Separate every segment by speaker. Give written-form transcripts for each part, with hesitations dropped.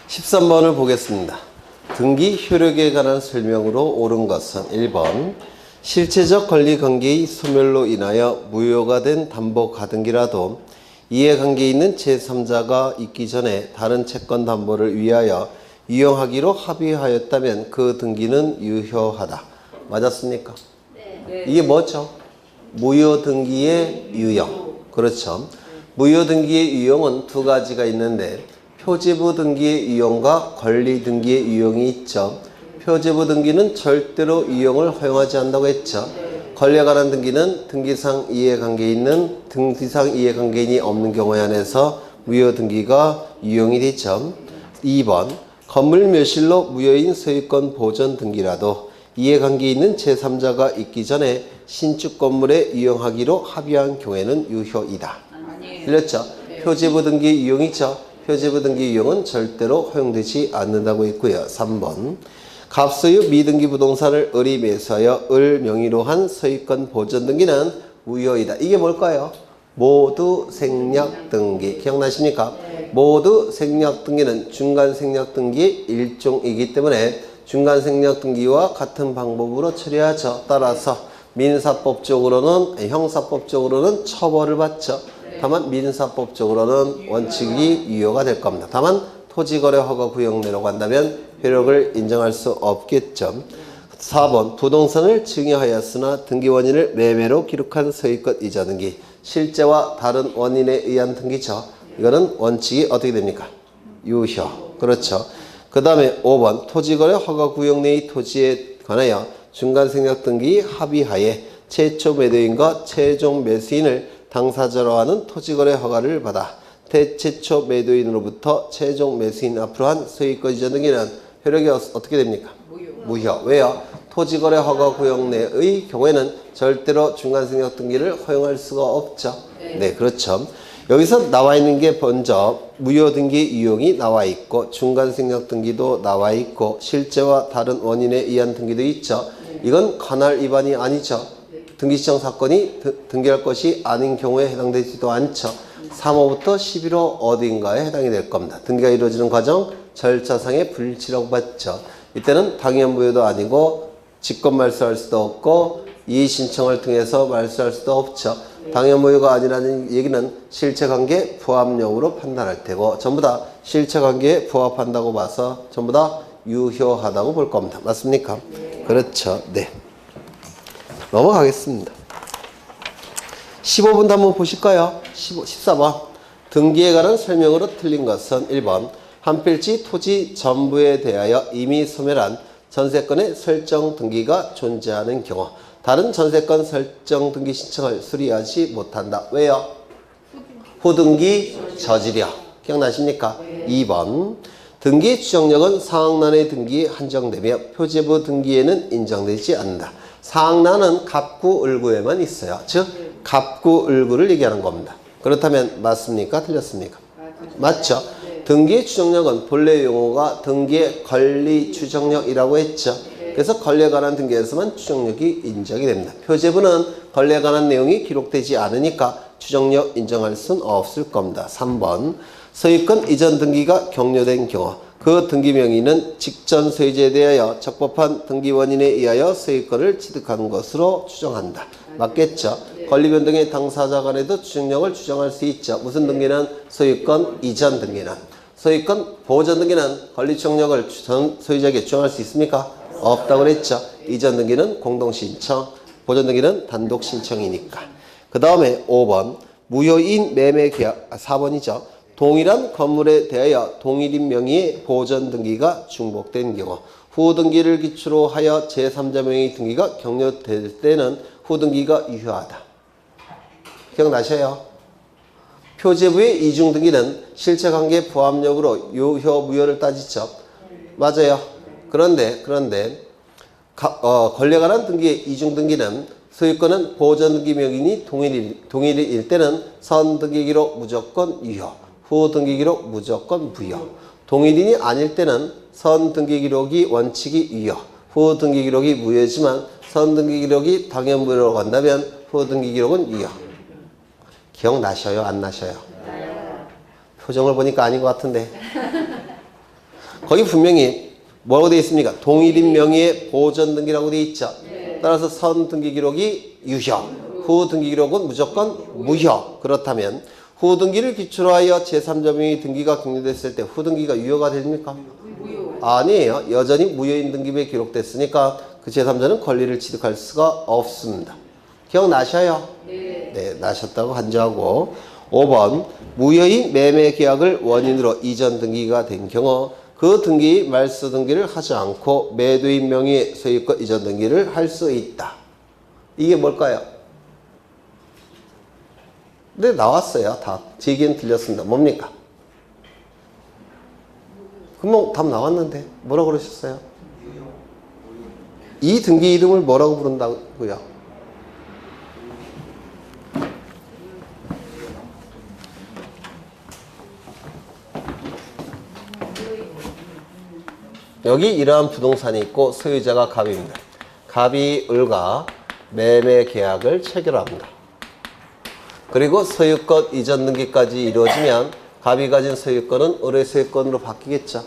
Speaker 1: 13번을 보겠습니다. 등기 효력에 관한 설명으로 옳은 것은 1번 실체적 권리관계의 소멸로 인하여 무효가 된 담보가등기라도 이해관계에 있는 제3자가 있기 전에 다른 채권 담보를 위하여 이용하기로 합의하였다면 그 등기는 유효하다. 맞았습니까?
Speaker 2: 네.
Speaker 1: 이게 뭐죠? 무효등기의 유형. 그렇죠. 무효등기의 유형은 두 가지가 있는데 표제부 등기의 유형과 권리 등기의 유형이 있죠. 표제부 등기는 절대로 유형을 허용하지 않는다고 했죠. 권리에 관한 등기는 등기상 이해관계에 있는 등기상 이해관계인이 없는 경우에 한해서 무효등기가 유형이 되죠. 2번 건물 묘실로 무효인 소유권 보전 등기라도 이해관계에 있는 제3자가 있기 전에 신축 건물에 이용하기로 합의한 경우에는 유효이다. 들렸죠? 표제부 등기 유형이죠. 표제부 등기 유형은 절대로 허용되지 않는다고 했고요. 3번 갑소유 미등기 부동산을 을이 매수하여 을 명의로 한 소유권 보전 등기는 무효이다. 이게 뭘까요? 모두 생략 등기. 기억나십니까? 모두 생략 등기는 중간 생략 등기의 일종이기 때문에 중간 생략 등기와 같은 방법으로 처리하죠. 따라서 민사법적으로는 형사법적으로는 처벌을 받죠. 다만 민사법적으로는 원칙이 유효가 될 겁니다. 다만 토지거래 허가 구역 내라고 한다면 효력을 인정할 수 없겠죠. 4번 부동산을 증여하였으나 등기 원인을 매매로 기록한 소유권 이자 등기. 실제와 다른 원인에 의한 등기죠. 이거는 원칙이 어떻게 됩니까? 유효. 그렇죠. 그 다음에 5번 토지거래 허가 구역 내의 토지에 관하여 중간 생략 등기 합의하에 최초 매도인과 최종 매수인을 당사자로 하는 토지거래 허가를 받아 대최초 매도인으로부터 최종 매수인 앞으로 한 소유권 이전 등기는 효력이 어떻게 됩니까? 무효. 왜요? 토지거래 허가 구역 내의 경우에는 절대로 중간 생략 등기를 허용할 수가 없죠. 네, 그렇죠. 여기서 나와 있는 게 먼저 무효 등기 유형이 나와 있고 중간 생략 등기도 나와 있고 실제와 다른 원인에 의한 등기도 있죠. 이건 관할 위반이 아니죠. 등기 시정 사건이 등기할 것이 아닌 경우에 해당되지도 않죠. 3호부터 11호 어딘가에 해당이 될 겁니다. 등기가 이루어지는 과정 절차상의 불일치라고 봤죠. 이때는 당연 무효도 아니고 직권 말소할 수도 없고 이의 신청을 통해서 말소할 수도 없죠. 당연 무효가 아니라는 얘기는 실체관계 부합용으로 판단할 테고 전부 다 실체관계에 부합한다고 봐서 전부 다 유효하다고 볼 겁니다. 맞습니까? 그렇죠. 네. 넘어가겠습니다. 15번도 한번 보실까요? 14번 등기에 관한 설명으로 틀린 것은 1번 한 필지 토지 전부에 대하여 이미 소멸한 전세권의 설정 등기가 존재하는 경우 다른 전세권 설정 등기 신청을 수리하지 못한다. 왜요? 후등기 저지력. 기억나십니까? 2번 등기 추정력은 상항난의 등기에 한정되며 표제부 등기에는 인정되지 않는다. 상항난은 갑구, 을구에만 있어요. 즉 갑구, 을구를 얘기하는 겁니다. 그렇다면 맞습니까? 틀렸습니까? 맞죠? 등기의 추정력은 본래 용어가 등기의 권리 추정력이라고 했죠. 그래서 권리에 관한 등기에서만 추정력이 인정이 됩니다. 표제부는 권리에 관한 내용이 기록되지 않으니까 추정력 인정할 수는 없을 겁니다. 3번 소유권 이전 등기가 격려된 경우 그 등기 명의는 직전 소유자에 대하여 적법한 등기 원인에 의하여 소유권을 취득하는 것으로 추정한다. 맞겠죠? 권리 변동의 당사자 간에도 추정력을 추정할 수 있죠. 무슨 등기는? 소유권 이전 등기는. 소유권 보전 등기는 권리 추정력을 전 소유자에게 추정할 수 있습니까? 없다고 그랬죠. 이전 등기는 공동신청, 보전 등기는 단독신청이니까. 그 다음에 5번 무효인 매매계약 4번이죠. 동일한 건물에 대하여 동일인 명의의 보전 등기가 중복된 경우 후등기를 기초로 하여 제3자 명의 등기가 격려될 때는 후등기가 유효하다. 기억나셔요? 표제부의 이중등기는 실체관계 부합력으로 유효, 무효를 따지죠. 맞아요. 그런데 권리에 관한 등기의 이중등기는 소유권은 보전등기 명인이 동일일 때는 선등기기로 무조건 유효, 후등기기로 무조건 무효. 동일인이 아닐 때는 선등기기록이 원칙이 유효, 후등기기록이 무효지만 선등기기록이 당연 무효로 간다면 후등기기록은 유효. 기억나셔요? 안 나셔요? 표정을 보니까 아닌 것 같은데. 거기 분명히 뭐라고 되어 있습니까? 동일인 명의의 보전 등기라고 되어 있죠. 따라서 선 등기 기록이 유효, 후 등기 기록은 무조건 무효. 그렇다면 후 등기를 기초로 하여 제3자명의 등기가 격려됐을 때 후 등기가 유효가 됩니까? 아니에요. 여전히 무효인 등기부에 기록됐으니까 그 제3자는 권리를 취득할 수가 없습니다. 기억나셔요? 네, 나셨다고 간주하고. 5번 무효인 매매 계약을 원인으로 이전 등기가 된 경우 그 등기 말소 등기를 하지 않고 매도인 명의의 소유권 이전 등기를 할 수 있다. 이게 뭘까요? 네, 나왔어요. 답. 제 얘기는 들렸습니다. 뭡니까? 금방 답 나왔는데 뭐라고 그러셨어요? 이 등기 이름을 뭐라고 부른다고요? 여기 이러한 부동산이 있고 소유자가 갑입니다. 갑이 을과 매매 계약을 체결합니다. 그리고 소유권 이전 등기까지 이루어지면 갑이 가진 소유권은 을의 소유권으로 바뀌겠죠.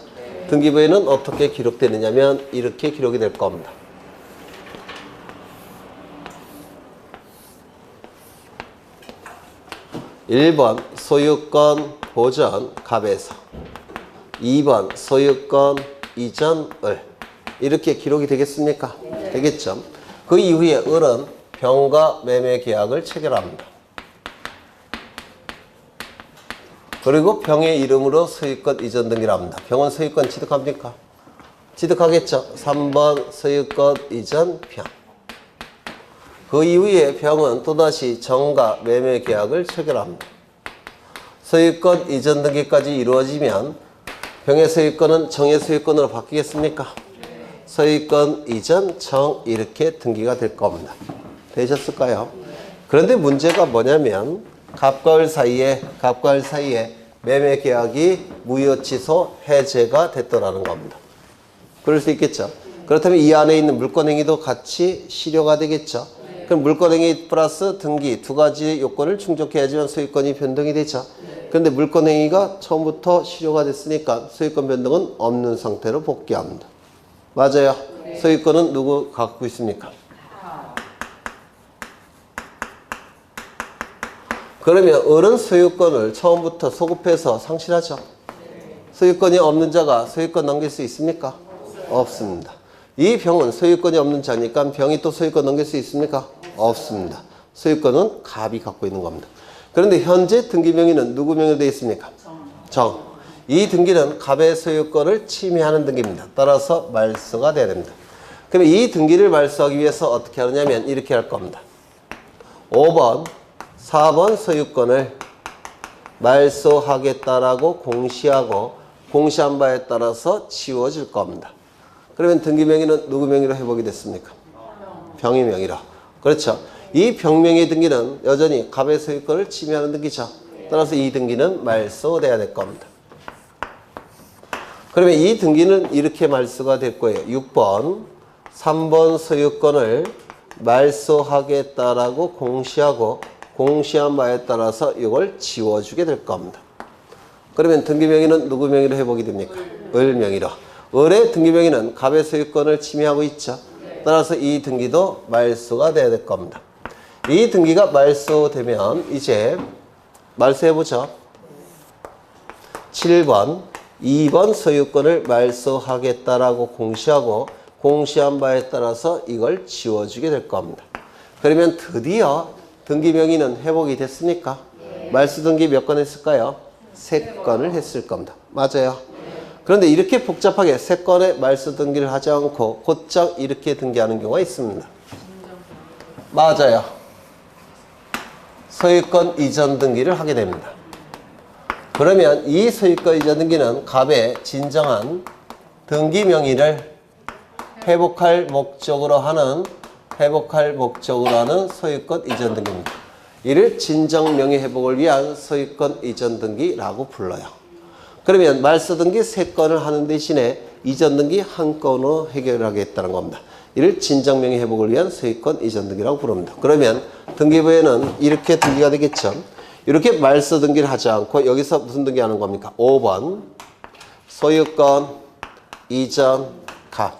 Speaker 1: 등기부에는 어떻게 기록되느냐면 이렇게 기록이 될 겁니다. (1번) 소유권 보전 갑에서, 2번 소유권 이전 을. 이렇게 기록이 되겠습니까? 되겠죠. 그 이후에 을은 병과 매매 계약을 체결합니다. 그리고 병의 이름으로 소유권 이전 등기를 합니다. 병은 소유권 취득합니까? 취득하겠죠. 3번 소유권 이전 병. 그 이후에 병은 또다시 정과 매매 계약을 체결합니다. 소유권 이전 등기까지 이루어지면 병의 소유권은 정의 소유권으로 바뀌겠습니까? 소유권 이전 정 이렇게 등기가 될 겁니다. 되셨을까요? 그런데 문제가 뭐냐면 갑과 을 사이에 매매 계약이 무효 취소 해제가 됐더라는 겁니다. 그럴 수 있겠죠. 그렇다면 이 안에 있는 물권행위도 같이 실효가 되겠죠. 그럼 물권행위 플러스 등기 두 가지 요건을 충족해야지만 소유권이 변동이 되죠. 그런데 물권행위가 처음부터 실효가 됐으니까 소유권 변동은 없는 상태로 복귀합니다. 맞아요. 소유권은 누구 갖고 있습니까? 그러면 을은 소유권을 처음부터 소급해서 상실하죠. 소유권이 없는 자가 소유권 넘길 수 있습니까? 없습니다. 이 병은 소유권이 없는 자니까 병이 또 소유권 넘길 수 있습니까? 없습니다. 소유권은 갑이 갖고 있는 겁니다. 그런데 현재 등기 명의는 누구 명의로 되어 있습니까? 정. 이 등기는 갑의 소유권을 침해하는 등기입니다. 따라서 말소가 돼야 됩니다. 그러면 이 등기를 말소하기 위해서 어떻게 하느냐면 이렇게 할 겁니다. 5번, 4번 소유권을 말소하겠다라고 공시하고 공시한 바에 따라서 지워질 겁니다. 그러면 등기 명의는 누구 명의로 회복이 됐습니까? 병의 명의로. 그렇죠. 이 병명의 등기는 여전히 갑의 소유권을 침해하는 등기죠. 따라서 이 등기는 말소돼야 될 겁니다. 그러면 이 등기는 이렇게 말소가 될 거예요. 6번, 3번 소유권을 말소하겠다라고 공시하고 공시한 바에 따라서 이걸 지워주게 될 겁니다. 그러면 등기 명의는 누구 명의로 회복이 됩니까? 을 명의로. 을의 등기 명의는 갑의 소유권을 침해하고 있죠. 따라서 이 등기도 말소가 돼야 될 겁니다. 이 등기가 말소되면 이제 말소해보죠. 7번, 2번 소유권을 말소하겠다라고 공시하고 공시한 바에 따라서 이걸 지워주게 될 겁니다. 그러면 드디어 등기 명의는 회복이 됐습니까? 말소 등기 몇 건 했을까요? 3건을 했을 겁니다. 맞아요. 그런데 이렇게 복잡하게 3건의 말소 등기를 하지 않고 곧장 이렇게 등기하는 경우가 있습니다. 맞아요. 소유권 이전 등기를 하게 됩니다. 그러면 이 소유권 이전 등기는 갑의 진정한 등기 명의를 회복할 목적으로 하는 소유권 이전 등기입니다. 이를 진정 명의 회복을 위한 소유권 이전 등기라고 불러요. 그러면 말소 등기 3건을 하는 대신에 이전 등기 1건으로 해결하겠다는 겁니다. 이를 진정 명의 회복을 위한 소유권 이전 등기라고 부릅니다. 그러면 등기부에는 이렇게 등기가 되겠죠. 이렇게 말소 등기를 하지 않고 여기서 무슨 등기 하는 겁니까? 5번 소유권 이전 가.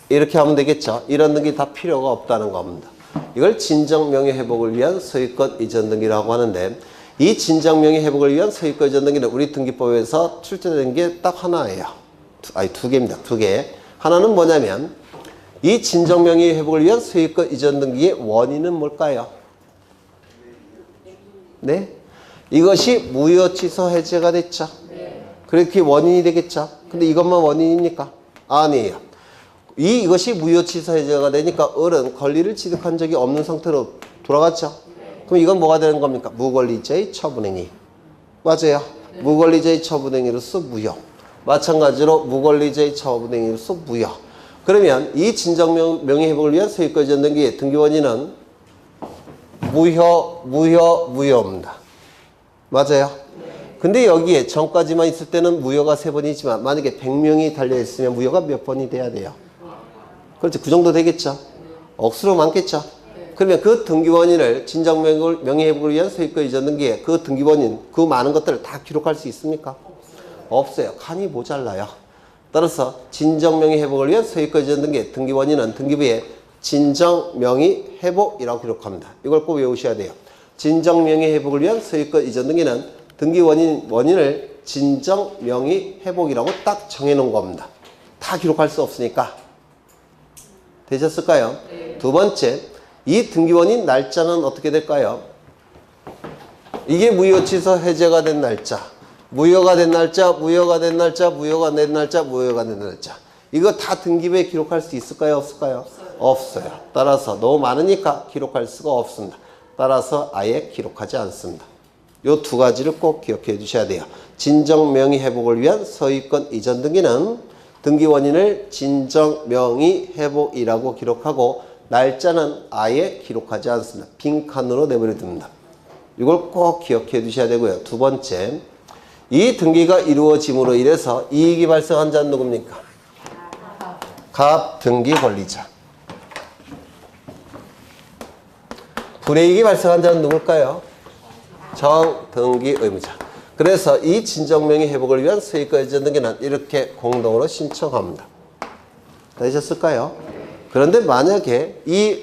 Speaker 1: 이렇게 하면 되겠죠. 이런 등기 다 필요가 없다는 겁니다. 이걸 진정명의 회복을 위한 소유권 이전 등기라고 하는데, 이 진정명의 회복을 위한 소유권 이전 등기는 우리 등기법에서 출제된 게 딱 하나예요. 두 개입니다. 두 개. 하나는 뭐냐면, 이 진정명의 회복을 위한 소유권 이전 등기의 원인은 뭘까요? 네? 이것이 무효 취소 해제가 됐죠. 그렇게 원인이 되겠죠. 근데 이것만 원인입니까? 아니에요. 이것이 무효 취소 해제가 되니까 을은 권리를 취득한 적이 없는 상태로 돌아갔죠. 그럼 이건 뭐가 되는 겁니까? 무권리자의 처분행위. 맞아요. 무권리자의 처분행위로서 무효. 마찬가지로 무권리자의 처분행위로서 무효. 그러면 이 진정명의 회복을 위한 소유권 이전 등기의 등기 원인은 무효입니다. 맞아요. 근데 여기에 전까지만 있을 때는 무효가 3번이지만 만약에 100명이 달려있으면 무효가 몇 번이 돼야 돼요? 그렇죠. 그 정도 되겠죠. 억수로 많겠죠. 그러면 그 등기원인을 진정명의회복을 위한 소유권 이전 등기에 그 등기원인, 그 많은 것들을 다 기록할 수 있습니까? 없어요. 칸이 모자라요. 따라서 진정명의회복을 위한 소유권 이전 등기의 등기원인은 등기부에 진정명의회복이라고 기록합니다. 이걸 꼭 외우셔야 돼요. 진정명의회복을 위한 소유권 이전 등기는 등기원인을 진정명의회복이라고 딱 정해놓은 겁니다. 다 기록할 수 없으니까. 되셨을까요? 네. 두 번째, 이 등기원인 날짜는 어떻게 될까요? 이게 무효 취소 해제가 된 날짜, 무효가 된 날짜, 무효가 된 날짜, 무효가 된 날짜, 무효가 된 날짜. 이거 다 등기부에 기록할 수 있을까요? 없을까요? 없어요. 따라서 너무 많으니까 기록할 수가 없습니다. 따라서 아예 기록하지 않습니다. 요 두 가지를 꼭 기억해 주셔야 돼요. 진정명의 회복을 위한 소유권 이전 등기는 등기 원인을 진정명의 회복이라고 기록하고 날짜는 아예 기록하지 않습니다. 빈칸으로 내버려 둡니다. 이걸 꼭 기억해 두셔야 되고요. 두 번째, 이 등기가 이루어짐으로 인해서 이익이 발생한 자는 누굽니까? 갑 등기 권리자. 불이익이 발생한 자는 누굴까요? 정 등기 의무자. 그래서 이 진정명의 회복을 위한 소유권 이전 등기는 이렇게 공동으로 신청합니다. 되셨을까요? 그런데 만약에 이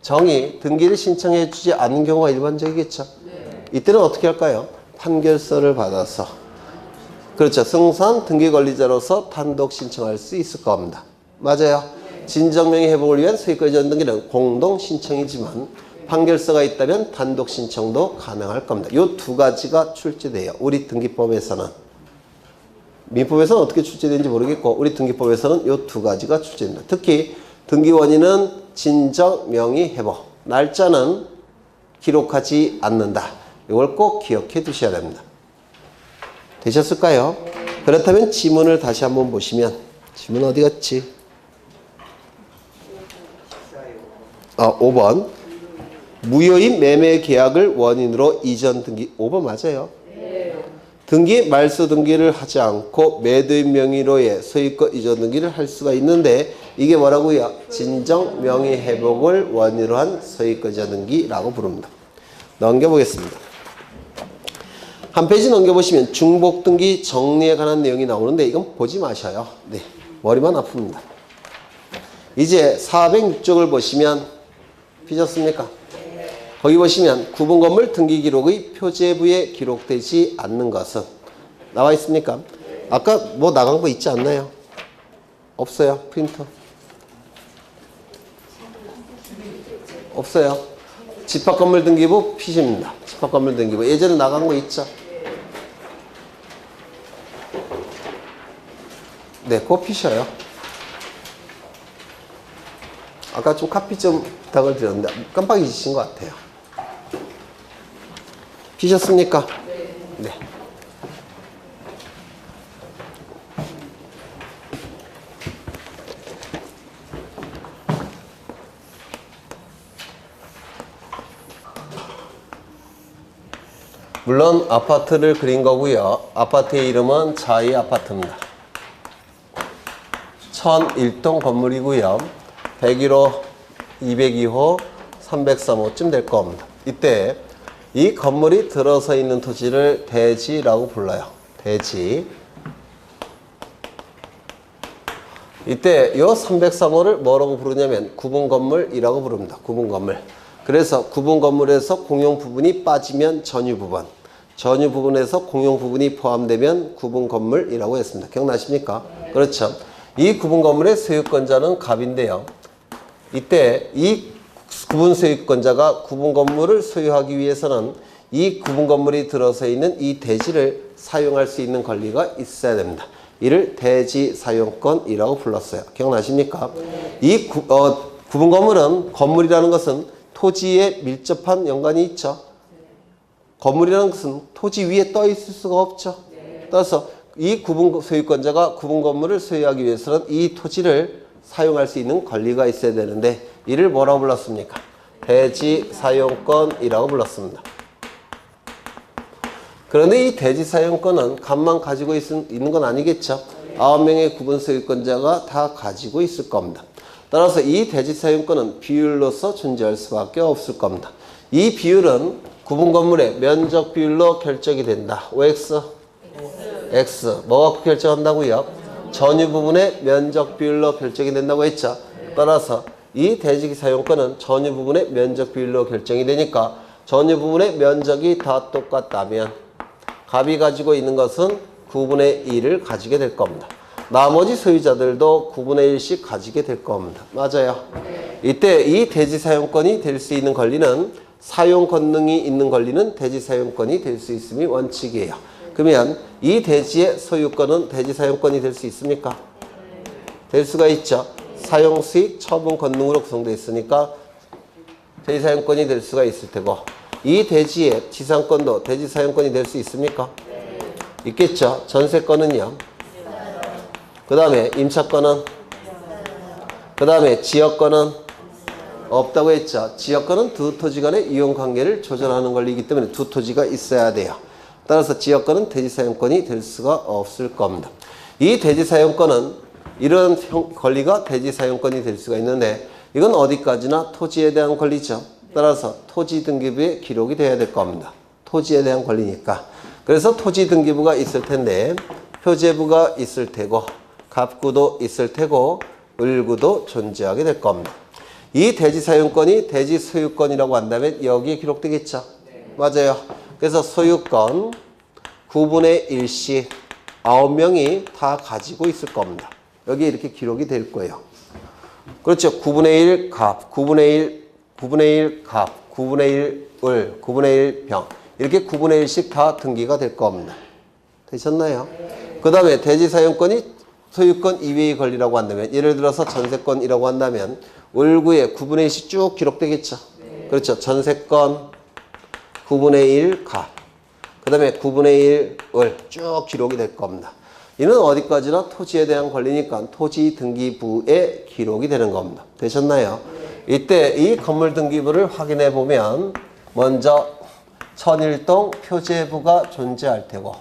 Speaker 1: 정이 등기를 신청해 주지 않는 경우가 일반적이겠죠. 이때는 어떻게 할까요? 판결서를 받아서, 그렇죠, 승소한 등기 권리자로서 단독 신청할 수 있을 겁니다. 맞아요. 진정명의 회복을 위한 소유권 이전 등기는 공동 신청이지만 판결서가 있다면 단독 신청도 가능할 겁니다. 이 두 가지가 출제돼요. 우리 등기법에서는. 민법에서는 어떻게 출제되는지 모르겠고 우리 등기법에서는 이 두 가지가 출제됩니다. 특히 등기 원인은 진정명의 회복, 날짜는 기록하지 않는다. 이걸 꼭 기억해 두셔야 됩니다. 되셨을까요? 그렇다면 지문을 다시 한번 보시면, 지문 어디 갔지? 5번. 무효인 매매 계약을 원인으로 이전 등기. 5번 맞아요. 등기 말소 등기를 하지 않고 매도인 명의로의 소유권 이전 등기를 할 수가 있는데 이게 뭐라고요? 진정 명의 회복을 원인으로 한 소유권 이전 등기라고 부릅니다. 넘겨보겠습니다. 한 페이지 넘겨보시면 중복 등기 정리에 관한 내용이 나오는데 이건 보지 마셔요. 네, 머리만 아픕니다. 이제 406쪽을 보시면 삐졌습니까? 거기 보시면 구분 건물 등기 기록의 표제부에 기록되지 않는 것은 나와 있습니까? 아까 뭐 나간 거 있지 않나요? 없어요. 프린터. 없어요. 집합 건물 등기부 피십니다. 집합 건물 등기부. 예전에 나간 거 있죠? 네, 그거 피셔요. 아까 좀 카피 좀 부탁을 드렸는데 깜빡 잊으신 것 같아요. 피셨습니까? 네. 물론 아파트를 그린 거고요. 아파트의 이름은 자이 아파트입니다. 1001동 건물이고요. 101호, 202호, 303호쯤 될 겁니다. 이때 이 건물이 들어서 있는 토지를 대지라고 불러요. 대지. 이때 요 303호를 뭐라고 부르냐면 구분 건물이라고 부릅니다. 구분 건물. 그래서 구분 건물에서 공용 부분이 빠지면 전유 부분, 전유 부분에서 공용 부분이 포함되면 구분 건물이라고 했습니다. 기억나십니까? 그렇죠. 이 구분 건물의 소유권자는 갑인데요. 이때 이 구분 소유권자가 구분 건물을 소유하기 위해서는 이 구분 건물이 들어서 있는 이 대지를 사용할 수 있는 권리가 있어야 됩니다. 이를 대지 사용권이라고 불렀어요. 기억나십니까? 이 구분 건물은, 건물이라는 것은 토지에 밀접한 연관이 있죠. 건물이라는 것은 토지 위에 떠 있을 수가 없죠. 따라서 이 구분 소유권자가 구분 건물을 소유하기 위해서는 이 토지를 사용할 수 있는 권리가 있어야 되는데 이를 뭐라고 불렀습니까? 대지 사용권이라고 불렀습니다. 그런데 이 대지 사용권은 갑만 가지고 있는 건 아니겠죠. 9명의 구분 소유권자가 다 가지고 있을 겁니다. 따라서 이 대지 사용권은 비율로서 존재할 수밖에 없을 겁니다. 이 비율은 구분 건물의 면적 비율로 결정이 된다. OX? X. 뭐 갖고 결정한다고요? 전유 부분의 면적 비율로 결정이 된다고 했죠. 따라서 이 대지 사용권은 전유 부분의 면적 비율로 결정이 되니까 전유 부분의 면적이 다 똑같다면 갑이 가지고 있는 것은 9분의 1을 가지게 될 겁니다. 나머지 소유자들도 9분의 1씩 가지게 될 겁니다. 맞아요. 이때 이 대지 사용권이 될 수 있는 권리는 사용 권능이 있는 권리는 대지 사용권이 될 수 있음이 원칙이에요. 그러면 이 대지의 소유권은 대지 사용권이 될 수 있습니까? 될 수가 있죠. 사용 수익 처분 권능으로 구성되어 있으니까 대지 사용권이 될 수가 있을 테고 이 대지의 지상권도 대지 사용권이 될 수 있습니까? 있겠죠. 전세권은요. 그 다음에 임차권은, 그 다음에 지역권은 없다고 했죠. 지역권은 두 토지 간의 이용관계를 조절하는 권리이기 때문에 두 토지가 있어야 돼요. 따라서 지역권은 대지 사용권이 될 수가 없을 겁니다. 이 대지 사용권은 이런 권리가 대지 사용권이 될 수가 있는데 이건 어디까지나 토지에 대한 권리죠. 따라서 토지 등기부에 기록이 돼야 될 겁니다. 토지에 대한 권리니까. 그래서 토지 등기부가 있을 텐데 표제부가 있을 테고 갑구도 있을 테고 을구도 존재하게 될 겁니다. 이 대지 사용권이 대지 소유권이라고 한다면 여기에 기록되겠죠. 맞아요. 그래서 소유권 9분의 1씩 9명이 다 가지고 있을 겁니다. 여기에 이렇게 기록이 될 거예요. 그렇죠. 9분의 1 갑, 9분의 1 갑, 9분의 1 을, 9분의 1 병. 이렇게 9분의 1씩 다 등기가 될 겁니다. 되셨나요? 그 다음에 대지 사용권이 소유권 이외의 권리라고 한다면, 예를 들어서 전세권이라고 한다면 을구에 9분의 1씩 쭉 기록되겠죠. 그렇죠. 전세권 9분의 1 갑, 그 다음에 9분의 1 을 쭉 기록이 될 겁니다. 이는 어디까지나 토지에 대한 권리니까 토지 등기부에 기록이 되는 겁니다. 되셨나요? 이때 이 건물 등기부를 확인해 보면 먼저 천일동 표제부가 존재할 테고,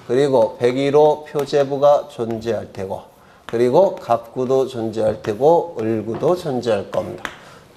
Speaker 1: 그리고 101호 표제부가 존재할 테고, 그리고 갑구도 존재할 테고 을구도 존재할 겁니다.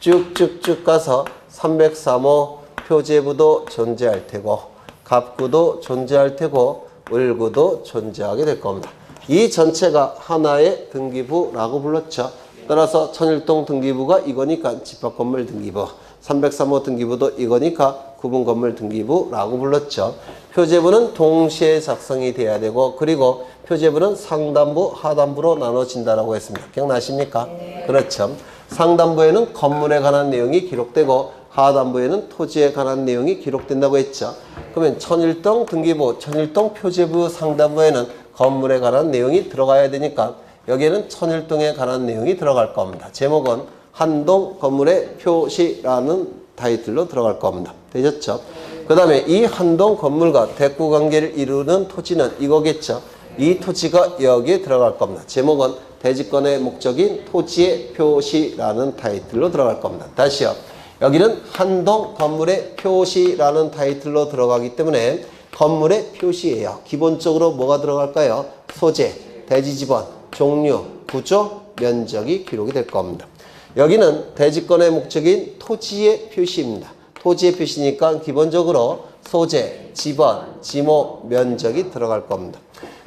Speaker 1: 쭉쭉쭉 가서 303호 표제부도 존재할 테고 갑구도 존재할 테고 을구도 존재하게 될 겁니다. 이 전체가 하나의 등기부라고 불렀죠. 따라서 천일동 등기부가 이거니까 집합건물 등기부, 303호 등기부도 이거니까 구분건물 등기부라고 불렀죠. 표제부는 동시에 작성이 돼야 되고, 그리고 표제부는 상단부, 하단부로 나눠진다라고 했습니다. 기억나십니까? 네. 그렇죠. 상단부에는 건물에 관한 내용이 기록되고 하단부에는 토지에 관한 내용이 기록된다고 했죠. 그러면 천일동 등기부, 천일동 표제부 상단부에는 건물에 관한 내용이 들어가야 되니까 여기에는 천일동에 관한 내용이 들어갈 겁니다. 제목은 한동 건물의 표시라는 타이틀로 들어갈 겁니다. 되셨죠? 그 다음에 이 한동 건물과 대구관계를 이루는 토지는 이거겠죠. 이 토지가 여기에 들어갈 겁니다. 제목은 대지권의 목적인 토지의 표시라는 타이틀로 들어갈 겁니다. 다시요. 여기는 한동 건물의 표시라는 타이틀로 들어가기 때문에 건물의 표시예요. 기본적으로 뭐가 들어갈까요? 소재, 대지지번, 종류, 구조, 면적이 기록이 될 겁니다. 여기는 대지권의 목적인 토지의 표시입니다. 토지의 표시니까 기본적으로 소재, 지번, 지목, 면적이 들어갈 겁니다.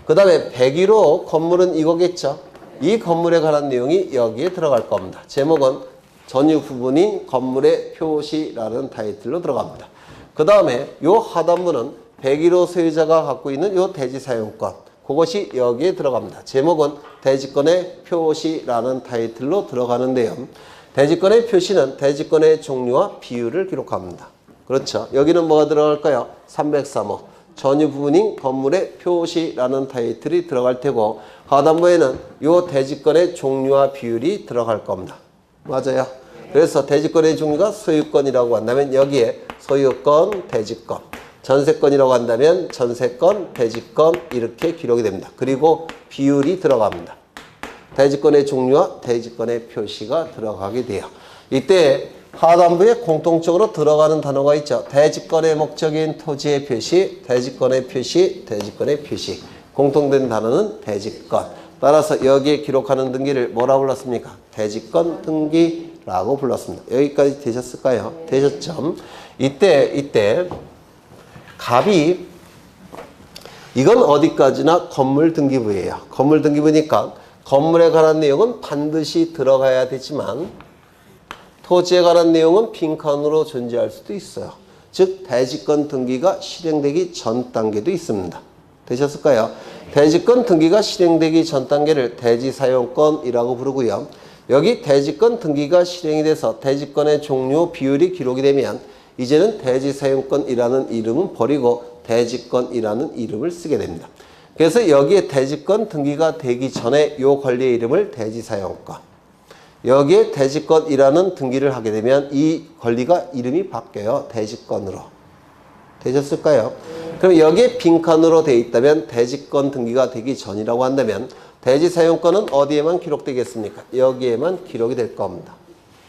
Speaker 1: 그 다음에 101호 건물은 이거겠죠. 이 건물에 관한 내용이 여기에 들어갈 겁니다. 제목은 전유 부분인 건물의 표시라는 타이틀로 들어갑니다. 그 다음에 요 하단부는 101호 소유자가 갖고 있는 요 대지 사용권, 그것이 여기에 들어갑니다. 제목은 대지권의 표시라는 타이틀로 들어가는데요. 대지권의 표시는 대지권의 종류와 비율을 기록합니다. 그렇죠. 여기는 뭐가 들어갈까요? 303호 전유 부분인 건물의 표시라는 타이틀이 들어갈 테고, 하단부에는 요 대지권의 종류와 비율이 들어갈 겁니다. 맞아요. 그래서 대지권의 종류가 소유권이라고 한다면 여기에 소유권, 대지권, 전세권이라고 한다면 전세권, 대지권 이렇게 기록이 됩니다. 그리고 비율이 들어갑니다. 대지권의 종류와 대지권의 표시가 들어가게 돼요. 이때 하단부에 공통적으로 들어가는 단어가 있죠. 대지권의 목적인 토지의 표시, 대지권의 표시, 대지권의 표시. 공통된 단어는 대지권. 따라서 여기에 기록하는 등기를 뭐라고 불렀습니까? 대지권 등기라고 불렀습니다. 여기까지 되셨을까요? 되셨죠? 이때 갑이 이건 어디까지나 건물 등기부예요. 건물 등기부니까 건물에 관한 내용은 반드시 들어가야 되지만 토지에 관한 내용은 빈칸으로 존재할 수도 있어요. 즉 대지권 등기가 실행되기 전 단계도 있습니다. 되셨을까요? 대지권 등기가 실행되기 전 단계를 대지사용권이라고 부르고요. 여기 대지권 등기가 실행이 돼서 대지권의 종류, 비율이 기록이 되면 이제는 대지사용권이라는 이름은 버리고 대지권이라는 이름을 쓰게 됩니다. 그래서 여기에 대지권 등기가 되기 전에 이 권리의 이름을 대지사용권, 여기에 대지권이라는 등기를 하게 되면 이 권리가 이름이 바뀌어요. 대지권으로. 되셨을까요? 그럼 여기에 빈칸으로 되어 있다면 대지권 등기가 되기 전이라고 한다면 대지사용권은 어디에만 기록되겠습니까? 여기에만 기록이 될 겁니다.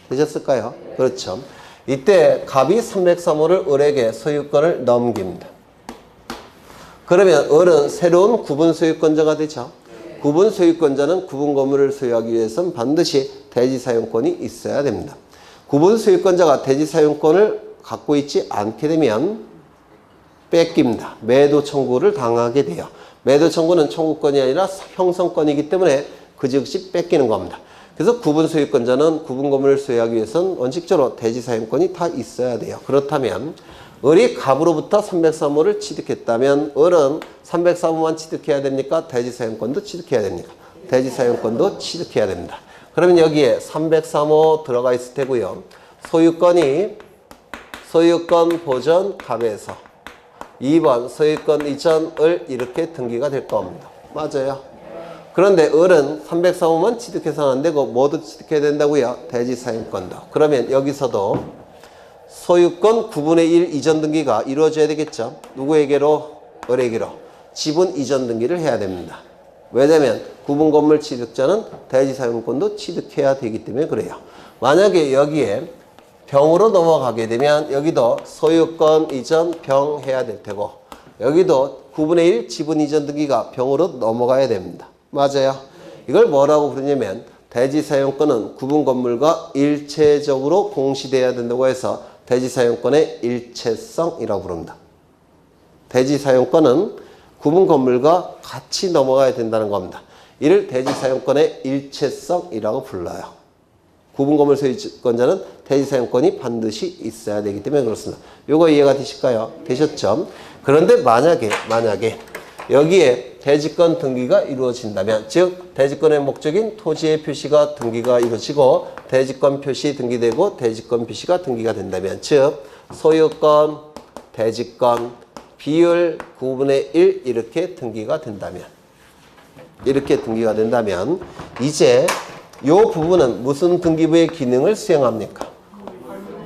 Speaker 1: 되셨을까요? 그렇죠. 이때 갑이 303호를 을에게 소유권을 넘깁니다. 그러면 을은 새로운 구분 소유권자가 되죠. 구분 소유권자는 구분 건물을 소유하기 위해서는 반드시 대지사용권이 있어야 됩니다. 구분 소유권자가 대지사용권을 갖고 있지 않게 되면 뺏깁니다. 매도 청구를 당하게 돼요. 매도 청구는 청구권이 아니라 형성권이기 때문에 그 즉시 뺏기는 겁니다. 그래서 구분 소유권자는 구분 건물을 소유하기 위해서는 원칙적으로 대지사용권이 다 있어야 돼요. 그렇다면 을이 갑으로부터 303호를 취득했다면 을은 303호만 취득해야 됩니까? 대지사용권도 취득해야 됩니까? 대지사용권도 취득해야 됩니다. 그러면 여기에 303호 들어가 있을 테고요. 소유권이 소유권 보전 갑에서 2번 소유권 이전 을 이렇게 등기가 될 겁니다. 맞아요. 그런데 을은 303호만 취득해서는 안 되고 모두 취득해야 된다고요? 대지사용권도. 그러면 여기서도 소유권 9분의 1 이전 등기가 이루어져야 되겠죠. 누구에게로? 을에게로. 지분 이전 등기를 해야 됩니다. 왜냐하면 구분 건물 취득자는 대지사용권도 취득해야 되기 때문에 그래요. 만약에 여기에 병으로 넘어가게 되면 여기도 소유권 이전 병 해야 될 테고 여기도 9분의 1 지분 이전 등기가 병으로 넘어가야 됩니다. 맞아요. 이걸 뭐라고 부르냐면 대지사용권은 구분 건물과 일체적으로 공시돼야 된다고 해서 대지사용권의 일체성이라고 부릅니다. 대지사용권은 구분 건물과 같이 넘어가야 된다는 겁니다. 이를 대지사용권의 일체성이라고 불러요. 구분 건물 소유권자는 대지사용권이 반드시 있어야 되기 때문에 그렇습니다. 요거 이해가 되실까요? 되셨죠? 그런데 만약에 여기에 대지권 등기가 이루어진다면, 즉 대지권의 목적인 토지의 표시가 등기가 이루어지고 대지권 표시 등기되고 대지권 표시가 등기가 된다면, 즉 소유권, 대지권, 비율 9분의 1 이렇게 등기가 된다면 이제 이 부분은 무슨 등기부의 기능을 수행합니까?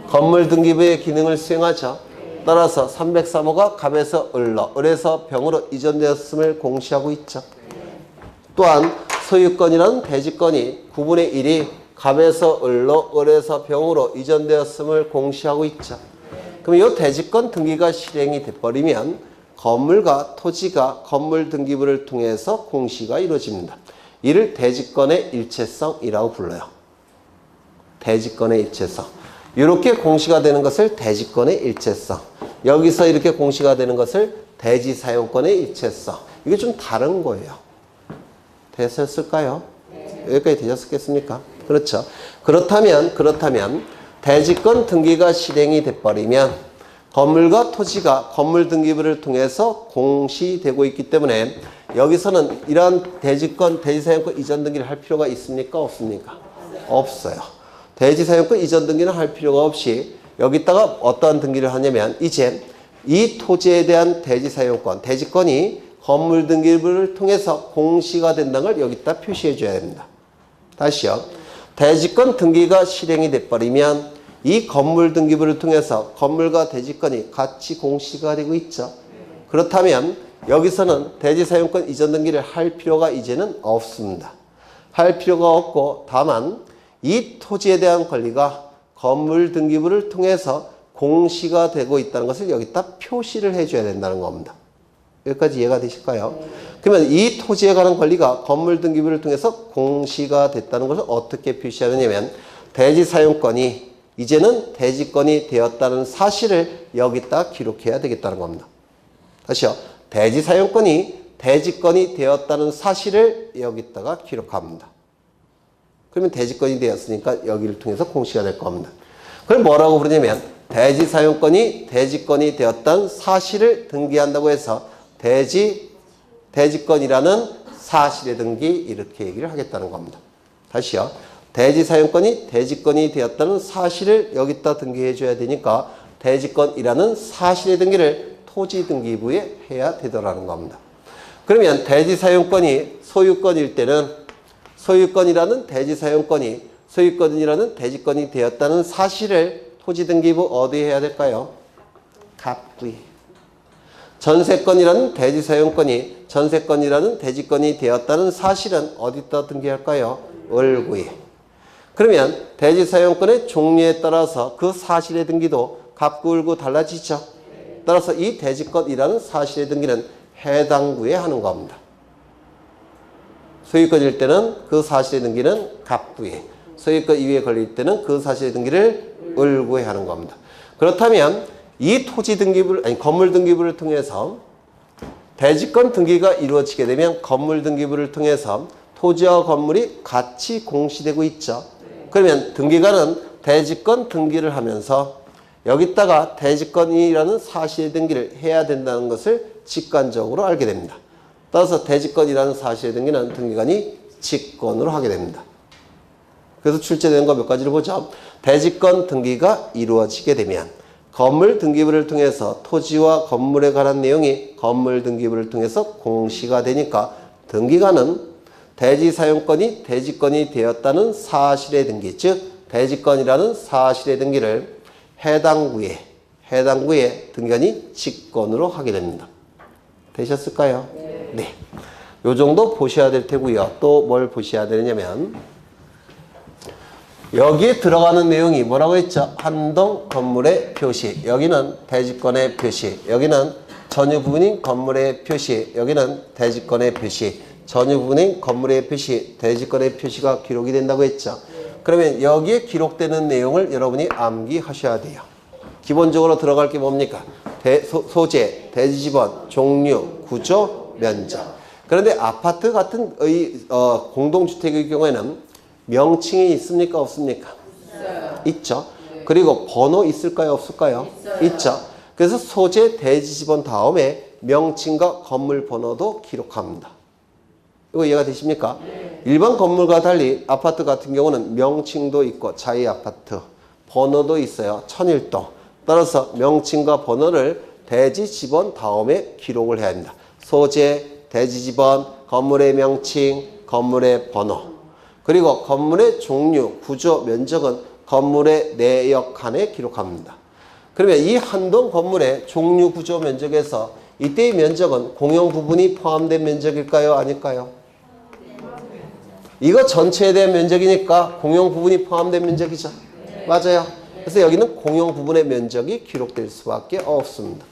Speaker 1: 건물 등기부의 기능을 수행하죠. 따라서 303호가 갑에서 을로, 을에서 병으로 이전되었음을 공시하고 있죠. 또한 소유권이라는 대지권이 9분의 1이 갑에서 을로, 을에서 병으로 이전되었음을 공시하고 있죠. 그럼 이 대지권 등기가 실행이 돼버리면 건물과 토지가 건물 등기부를 통해서 공시가 이루어집니다. 이를 대지권의 일체성이라고 불러요. 대지권의 일체성. 이렇게 공시가 되는 것을 대지권의 일체성. 여기서 이렇게 공시가 되는 것을 대지사용권의 일체성. 이게 좀 다른 거예요. 됐었을까요? 여기까지 되셨겠습니까? 그렇죠. 그렇다면 대지권 등기가 실행이 돼버리면 건물과 토지가 건물 등기부를 통해서 공시되고 있기 때문에 여기서는 이러한 대지권, 대지사용권 이전 등기를 할 필요가 있습니까? 없습니까? 없어요. 대지사용권 이전 등기는 할 필요가 없이 여기다가 어떠한 등기를 하냐면 이제 이 토지에 대한 대지사용권, 대지권이 건물 등기부를 통해서 공시가 된다는 걸 여기다 표시해 줘야 됩니다. 다시요. 대지권 등기가 실행이 돼버리면 이 건물 등기부를 통해서 건물과 대지권이 같이 공시가 되고 있죠. 그렇다면 여기서는 대지사용권 이전 등기를 할 필요가 이제는 없습니다. 할 필요가 없고 다만 이 토지에 대한 권리가 건물 등기부를 통해서 공시가 되고 있다는 것을 여기다 표시를 해줘야 된다는 겁니다. 여기까지 이해가 되실까요? 그러면 이 토지에 관한 권리가 건물 등기부를 통해서 공시가 됐다는 것을 어떻게 표시하느냐면 대지사용권이 이제는 대지권이 되었다는 사실을 여기다 기록해야 되겠다는 겁니다. 다시요. 대지사용권이 대지권이 되었다는 사실을 여기다가 기록합니다. 그러면 대지권이 되었으니까 여기를 통해서 공시가 될 겁니다. 그걸 뭐라고 부르냐면 대지사용권이 대지권이 되었다는 사실을 등기한다고 해서 대지권이라는 사실의 등기 이렇게 얘기를 하겠다는 겁니다. 다시요. 대지사용권이 대지권이 되었다는 사실을 여기다 등기해 줘야 되니까 대지권이라는 사실의 등기를 토지등기부에 해야 되더라는 겁니다. 그러면 대지사용권이 소유권일 때는 소유권이라는 대지권이 되었다는 사실을 토지등기부 어디에 해야 될까요? 갑부에. 전세권이라는 대지권이 되었다는 사실은 어디다 등기할까요? 을구에. 그러면 대지사용권의 종류에 따라서 그 사실의 등기도 갑구, 을구 달라지죠. 따라서 이 대지권이라는 사실의 등기는 해당 구에 하는 겁니다. 소유권일 때는 그 사실의 등기는 갑구에, 소유권 이외에 걸릴 때는 그 사실의 등기를 을구에 하는 겁니다. 그렇다면 이 건물 등기부를 통해서 대지권 등기가 이루어지게 되면 건물 등기부를 통해서 토지와 건물이 같이 공시되고 있죠. 그러면 등기관은 대지권 등기를 하면서 여기다가 대지권이라는 사실의 등기를 해야 된다는 것을 직관적으로 알게 됩니다. 따라서 대지권이라는 사실의 등기는 등기관이 직권으로 하게 됩니다. 그래서 출제되는 거 몇 가지를 보죠. 대지권 등기가 이루어지게 되면 건물 등기부를 통해서 토지와 건물에 관한 내용이 건물 등기부를 통해서 공시가 되니까 등기관은 대지사용권이 대지권이 되었다는 사실의 등기, 즉 대지권이라는 사실의 등기를 해당 구에 등기관이 직권으로 하게 됩니다. 되셨을까요? 네. 요 정도 보셔야 될 테고요. 또 뭘 보셔야 되냐면 여기에 들어가는 내용이 뭐라고 했죠? 한동 건물의 표시, 여기는 대지권의 표시, 여기는 전유 부분인 건물의 표시, 여기는 대지권의 표시, 전유 부분인 건물의 표시, 대지권의 표시가 기록이 된다고 했죠. 그러면 여기에 기록되는 내용을 여러분이 암기하셔야 돼요. 기본적으로 들어갈 게 뭡니까? 소재, 대지지번, 종류, 구조, 면적. 그런데 아파트 같은 공동주택의 경우에는 명칭이 있습니까? 없습니까? 있어요. 있죠. 네. 그리고 번호 있을까요? 없을까요? 있어요. 있죠. 그래서 소재, 대지지번 다음에 명칭과 건물 번호도 기록합니다. 이거 이해가 되십니까? 네. 일반 건물과 달리 아파트 같은 경우는 명칭도 있고 자이 아파트, 번호도 있어요. 천일동. 따라서 명칭과 번호를 대지지번 다음에 기록을 해야 합니다. 소재, 대지지번, 건물의 명칭, 건물의 번호. 그리고 건물의 종류, 구조, 면적은 건물의 내역 칸에 기록합니다. 그러면 이 한동 건물의 종류, 구조, 면적에서 이때의 면적은 공용 부분이 포함된 면적일까요? 아닐까요? 이거 전체에 대한 면적이니까 공용 부분이 포함된 면적이죠. 맞아요. 그래서 여기는 공용 부분의 면적이 기록될 수밖에 없습니다.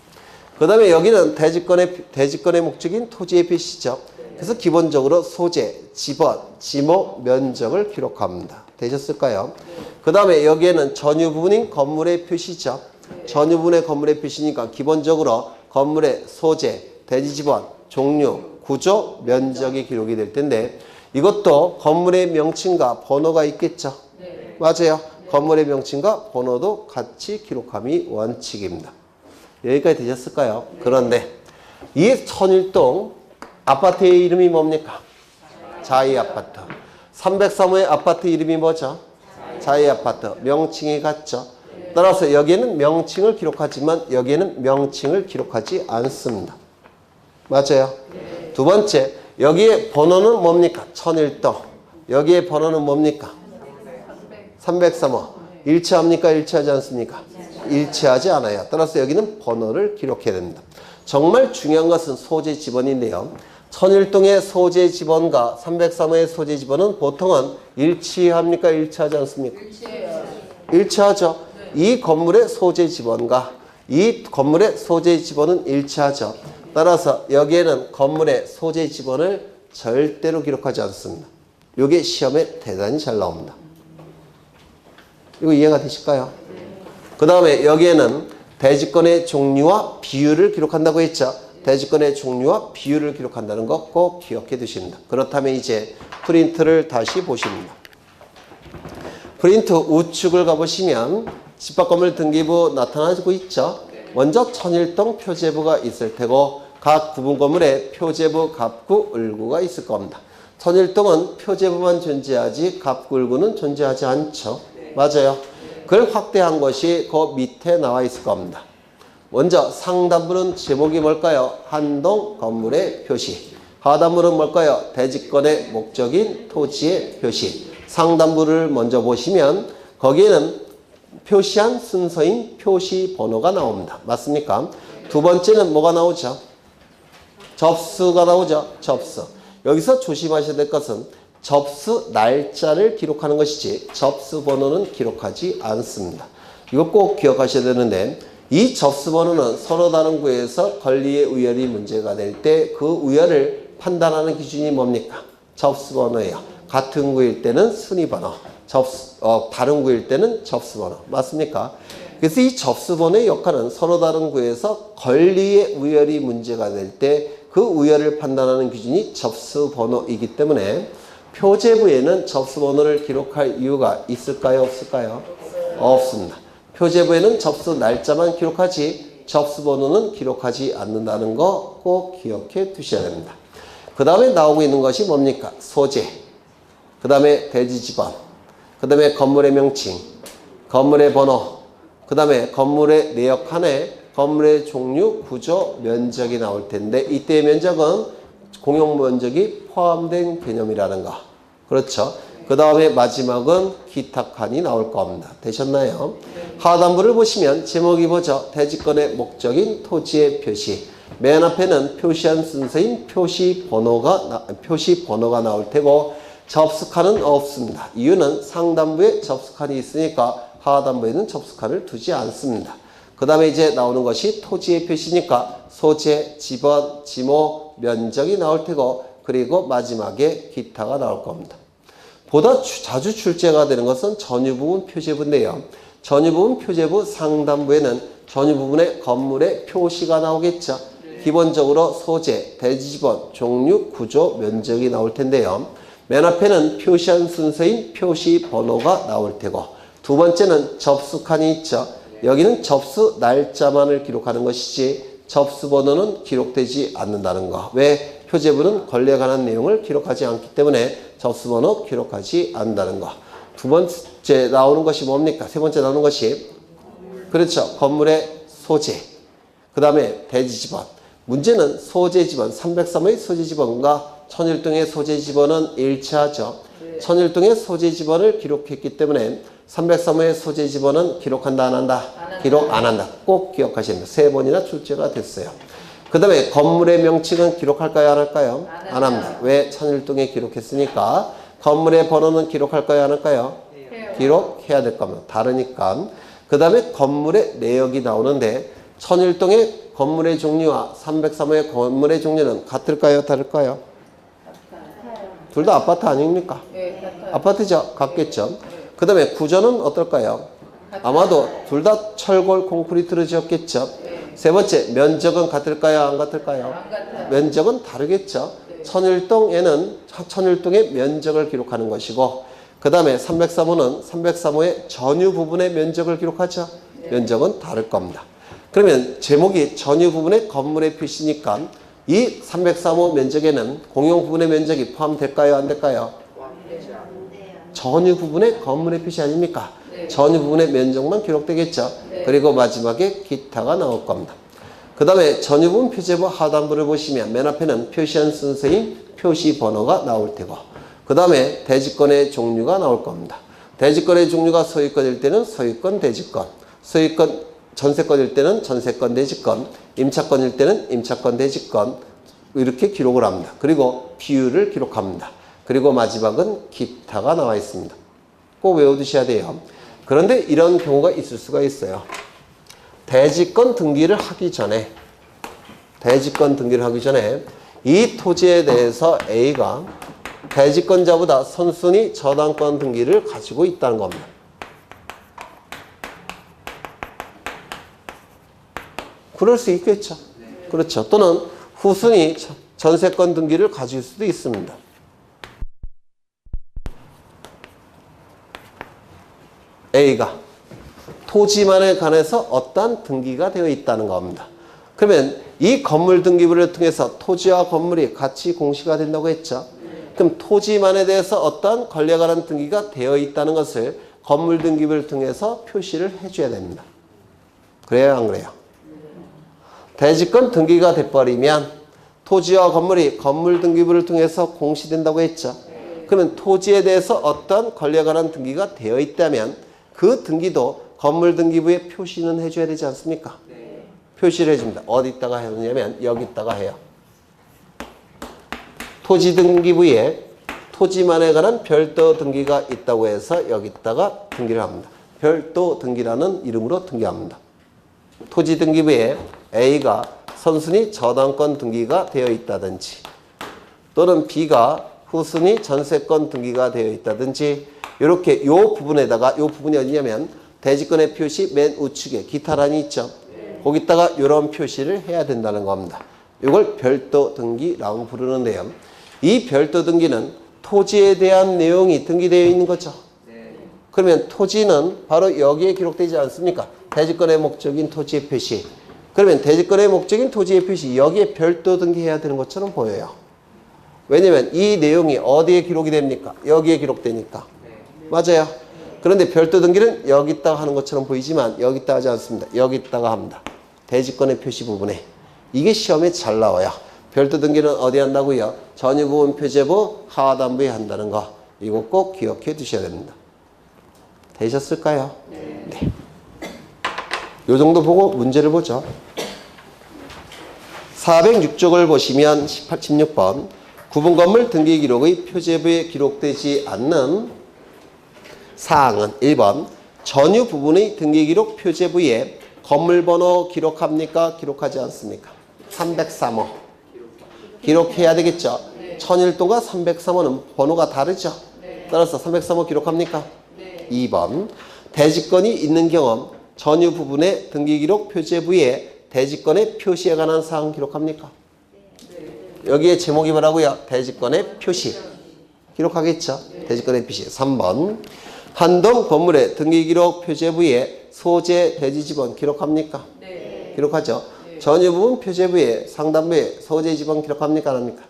Speaker 1: 그 다음에 여기는 대지권의 목적인 토지의 표시죠. 그래서 기본적으로 소재, 지번, 지목, 면적을 기록합니다. 되셨을까요? 그 다음에 여기에는 전유 부분인 건물의 표시죠. 전유 부분의 건물의 표시니까 기본적으로 건물의 소재, 대지지번, 종류, 구조, 면적이 기록이 될 텐데 이것도 건물의 명칭과 번호가 있겠죠.
Speaker 2: 네.
Speaker 1: 맞아요. 건물의 명칭과 번호도 같이 기록함이 원칙입니다. 여기까지 되셨을까요? 그런데 이 천일동 아파트의 이름이 뭡니까? 자이 아파트. 303호의 아파트 이름이 뭐죠? 자이 아파트. 명칭이 같죠. 따라서 여기에는 명칭을 기록하지만 여기에는 명칭을 기록하지 않습니다. 맞아요. 두 번째, 여기에 번호는 뭡니까? 천일동. 여기에 번호는 뭡니까? 303호. 일치합니까? 일치하지 않습니까? 일치하지 않아요. 따라서 여기는 번호를 기록해야 됩니다. 정말 중요한 것은 소재 지번인데요. 천일동의 소재 지번과 303호의 소재 지번은 보통은 일치합니까? 일치하지 않습니까? 일치하죠. 이 건물의 소재 지번과 이 건물의 소재 지번은 일치하죠. 따라서 여기에는 건물의 소재 지번을 절대로 기록하지 않습니다. 이게 시험에 대단히 잘 나옵니다. 이거 이해가 되실까요? 그 다음에 여기에는 대지권의 종류와 비율을 기록한다고 했죠. 대지권의 종류와 비율을 기록한다는 거 꼭 기억해 두십니다. 그렇다면 이제 프린트를 다시 보십니다. 프린트 우측을 가보시면 집합건물 등기부 나타나고 있죠. 먼저 천일동 표제부가 있을 테고 각 구분 건물에 표제부, 갑구, 을구가 있을 겁니다. 천일동은 표제부만 존재하지 갑구, 을구는 존재하지 않죠. 맞아요. 그걸 확대한 것이 그 밑에 나와 있을 겁니다. 먼저 상단부는 제목이 뭘까요? 한동 건물의 표시. 하단부는 뭘까요? 대지권의 목적인 토지의 표시. 상단부를 먼저 보시면 거기에는 표시한 순서인 표시 번호가 나옵니다. 맞습니까? 두 번째는 뭐가 나오죠? 접수가 나오죠. 접수. 여기서 조심하셔야 될 것은 접수 날짜를 기록하는 것이지 접수 번호는 기록하지 않습니다. 이거 꼭 기억하셔야 되는데 이 접수 번호는 서로 다른 구에서 권리의 우열이 문제가 될 때 그 우열을 판단하는 기준이 뭡니까? 접수 번호예요. 같은 구일 때는 순위 번호, 다른 구일 때는 접수 번호. 맞습니까? 그래서 이 접수 번호의 역할은 서로 다른 구에서 권리의 우열이 문제가 될 때 그 우열을 판단하는 기준이 접수 번호이기 때문에 표제부에는 접수 번호를 기록할 이유가 있을까요? 없을까요? 없습니다. 표제부에는 접수 날짜만 기록하지 접수 번호는 기록하지 않는다는 거 꼭 기억해 두셔야 됩니다. 그 다음에 나오고 있는 것이 뭡니까? 소재, 그 다음에 대지지번, 그 다음에 건물의 명칭, 건물의 번호, 그 다음에 건물의 내역 칸에 건물의 종류, 구조, 면적이 나올 텐데 이때의 면적은 공용 면적이 포함된 개념이라는 거. 그렇죠. 그 다음에 마지막은 기타 칸이 나올 겁니다. 되셨나요? 하단부를 보시면 제목이 뭐죠? 대지권의 목적인 토지의 표시. 맨 앞에는 표시한 순서인 표시 번호가 나올 테고 접수칸은 없습니다. 이유는 상단부에 접수칸이 있으니까 하단부에는 접수칸을 두지 않습니다. 그 다음에 이제 나오는 것이 토지의 표시니까 소재, 지번, 지목, 면적이 나올 테고 그리고 마지막에 기타가 나올 겁니다. 보다 자주 출제가 되는 것은 전유부분 표제부인데요. 전유부분 표제부 상단부에는 전유부분의 건물의 표시가 나오겠죠. 기본적으로 소재, 대지지번, 종류, 구조, 면적이 나올 텐데요. 맨 앞에는 표시한 순서인 표시 번호가 나올 테고 두 번째는 접수칸이 있죠. 여기는 접수 날짜만을 기록하는 것이지 접수 번호는 기록되지 않는다는 거. 왜? 표제부는 권리에 관한 내용을 기록하지 않기 때문에 접수 번호 기록하지 않는다는 거. 두 번째 나오는 것이 뭡니까? 세 번째 나오는 것이 그렇죠. 건물의 소재. 그 다음에 대지지번. 문제는 소재지번 303호의 소재지번과 천일동의 소재지번은 일치하죠. 천일동의 소재지번을 기록했기 때문에 303호의 소재지번은 기록한다 안 한다? 기록 안 한다. 꼭 기억하셔야 됩니다. 3번이나 출제가 됐어요. 그 다음에 건물의 명칭은 기록할까요 안 할까요? 안 합니다. 왜? 천일동에 기록했으니까. 건물의 번호는 기록할까요 안 할까요? 기록해야 될 겁니다. 다르니까. 그 다음에 건물의 내역이 나오는데 천일동의 건물의 종류와 303호의 건물의 종류는 같을까요 다를까요? 둘 다 아파트 아닙니까? 아파트죠. 같겠죠. 그 다음에 구조는 어떨까요? 아마도 둘 다 철골 콘크리트로 지었겠죠. 세 번째, 면적은 같을까요? 안 같을까요? 면적은 다르겠죠. 천일동에는 천일동의 면적을 기록하는 것이고 그 다음에 303호는 303호의 전유 부분의 면적을 기록하죠. 면적은 다를 겁니다. 그러면 제목이 전유 부분의 건물의 표시니까 이 303호 면적에는 공용 부분의 면적이 포함될까요? 안 될까요? 전유 부분의 건물의 표시 아닙니까? 전유 부분의 면적만 기록되겠죠. 그리고 마지막에 기타가 나올 겁니다. 그 다음에 전유 부분 표제부 하단부를 보시면 맨 앞에는 표시한 순서인 표시 번호가 나올 테고 그 다음에 대지권의 종류가 나올 겁니다. 대지권의 종류가 소유권일 때는 소유권 대지권, 소유권 전세권일 때는 전세권 대지권, 임차권일 때는 임차권 대지권 이렇게 기록을 합니다. 그리고 비율을 기록합니다. 그리고 마지막은 기타가 나와 있습니다. 꼭 외워두셔야 돼요. 그런데 이런 경우가 있을 수가 있어요. 대지권 등기를 하기 전에 이 토지에 대해서 A가 대지권자보다 선순위 저당권 등기를 가지고 있다는 겁니다. 그럴 수 있겠죠. 그렇죠. 또는 후순위 전세권 등기를 가질 수도 있습니다. A가 토지만에 관해서 어떠한 등기가 되어 있다는 겁니다. 그러면 이 건물 등기부를 통해서 토지와 건물이 같이 공시가 된다고 했죠. 그럼 토지만에 대해서 어떠한 권리에 관한 등기가 되어 있다는 것을 건물 등기부를 통해서 표시를 해줘야 됩니다. 그래요, 안 그래요? 대지권 등기가 돼버리면 토지와 건물이 건물 등기부를 통해서 공시된다고 했죠. 그러면 토지에 대해서 어떤 권리에 관한 등기가 되어 있다면 그 등기도 건물 등기부에 표시는 해줘야 되지 않습니까? 표시를 해줍니다. 어디다가 해놓냐면 여기다가 해요. 토지 등기부에 토지만에 관한 별도 등기가 있다고 해서 여기다가 등기를 합니다. 별도 등기라는 이름으로 등기합니다. 토지 등기부에 A가 선순위 저당권 등기가 되어 있다든지 또는 B가 후순위 전세권 등기가 되어 있다든지 이렇게 요 부분에다가 요 부분이 어디냐면 대지권의 표시 맨 우측에 기타란이 있죠. 거기다가 이런 표시를 해야 된다는 겁니다. 이걸 별도 등기라고 부르는데요. 이 별도 등기는 토지에 대한 내용이 등기되어 있는 거죠. 그러면 토지는 바로 여기에 기록되지 않습니까? 대지권의 목적인 토지의 표시. 그러면 대지권의 목적인 토지의 표시 여기에 별도 등기해야 되는 것처럼 보여요. 왜냐면 이 내용이 어디에 기록이 됩니까? 여기에 기록되니까. 맞아요. 그런데 별도 등기는 여기다가 하는 것처럼 보이지만 여기다가 하지 않습니다. 여기다가 합니다. 대지권의 표시 부분에. 이게 시험에 잘 나와요. 별도 등기는 어디 한다고요? 전유부분 표제부 하단부에 한다는 거. 이거 꼭 기억해 두셔야 됩니다. 되셨을까요? 네. 요 정도 보고 문제를 보죠. 406쪽을 보시면 16번 구분 건물 등기 기록의 표제부에 기록되지 않는 사항은 1번 전유 부분의 등기 기록 표제부에 건물 번호 기록합니까? 기록하지 않습니까? 303호 기록해야 되겠죠. 천일동과 303호는 번호가 다르죠. 따라서 303호 기록합니까? 2번 대지권이 있는 경우 전유 부분의 등기 기록 표제부에 대지권의 표시에 관한 사항 기록합니까? 여기에 제목이 뭐라고요? 대지권의 표시. 기록하겠죠? 대지권의 표시. 3번 한동 건물의 등기 기록 표제부에 소재 대지 지번 기록합니까? 기록하죠? 전유 부분 표제부에 상단부에 소재 지번 기록합니까? 안 합니까?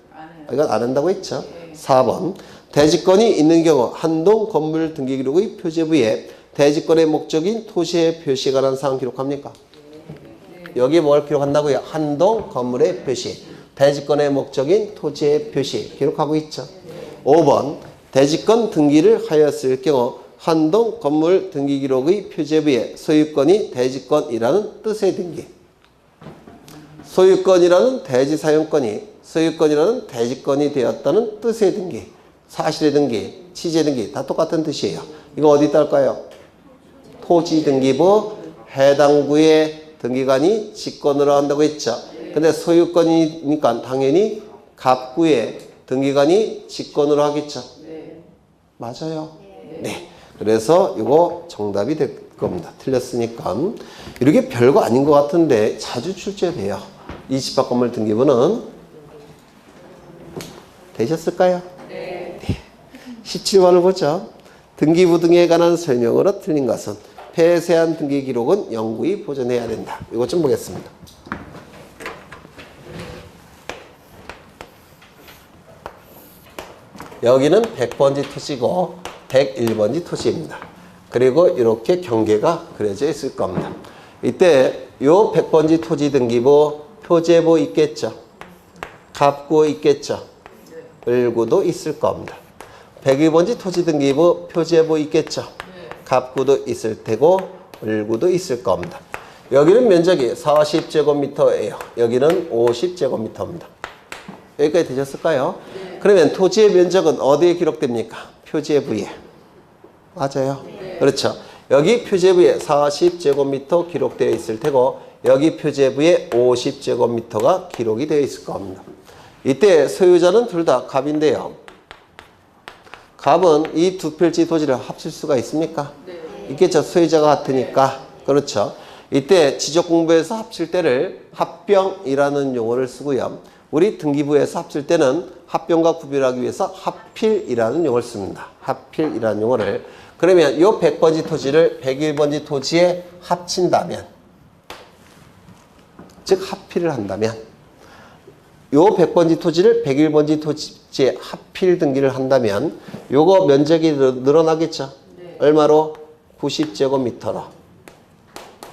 Speaker 1: 이건 안 한다고 했죠? 4번 대지권이 있는 경우 한동 건물 등기 기록의 표제부에 대지권의 목적인 토지의 표시에 관한 사항 기록합니까? 여기에 뭘 기록한다고요? 한동 건물의 표시. 대지권의 목적인 토지의 표시. 기록하고 있죠. 5번 대지권 등기를 하였을 경우 한동 건물 등기 기록의 표제부에 소유권이 대지권이라는 뜻의 등기. 소유권이라는 대지 사용권이 소유권이라는 대지권이 되었다는 뜻의 등기. 사실의 등기, 취지의 등기 다 똑같은 뜻이에요. 이거 어디 딸까요? 토지등기부 해당 구의 등기관이 직권으로 한다고 했죠. 근데 소유권이니까 당연히 갑구의 등기관이 직권으로 하겠죠. 맞아요. 네. 그래서 이거 정답이 될 겁니다. 틀렸으니까. 이렇게 별거 아닌 것 같은데 자주 출제돼요. 이 집합 건물 등기부는 되셨을까요? 네. 17번을 보죠. 등기부 등에 관한 설명으로 틀린 것은 폐쇄한 등기 기록은 영구히 보존해야 된다. 이것 좀 보겠습니다. 여기는 100번지 토지고 101번지 토지입니다. 그리고 이렇게 경계가 그려져 있을 겁니다. 이때 요 100번지 토지 등기부 표제부 있겠죠. 갑구 있겠죠. 을구도 있을 겁니다. 101번지 토지 등기부 표제부 있겠죠. 갑구도 있을 테고 을구도 있을 겁니다. 여기는 면적이 40제곱미터예요. 여기는 50제곱미터입니다. 여기까지 되셨을까요? 네. 그러면 토지의 면적은 어디에 기록됩니까? 표제부에. 맞아요. 네. 그렇죠. 여기 표제부에 40제곱미터 기록되어 있을 테고 여기 표제부에 50제곱미터가 기록이 되어 있을 겁니다. 이때 소유자는 둘 다 갑인데요. 갑은 이 두 필지 토지를 합칠 수가 있습니까? 네. 있겠죠. 소유자가 같으니까. 그렇죠. 이때 지적공부에서 합칠 때를 합병이라는 용어를 쓰고요. 우리 등기부에서 합칠 때는 합병과 구별하기 위해서 합필이라는 용어를 씁니다. 합필이라는 용어를. 그러면 이 100번지 토지를 101번지 토지에 합친다면, 즉 합필을 한다면 이 100번지 토지를 101번지 토지에 합필 등기를 한다면 요거 면적이 늘어나겠죠? 네. 얼마로? 90제곱미터로.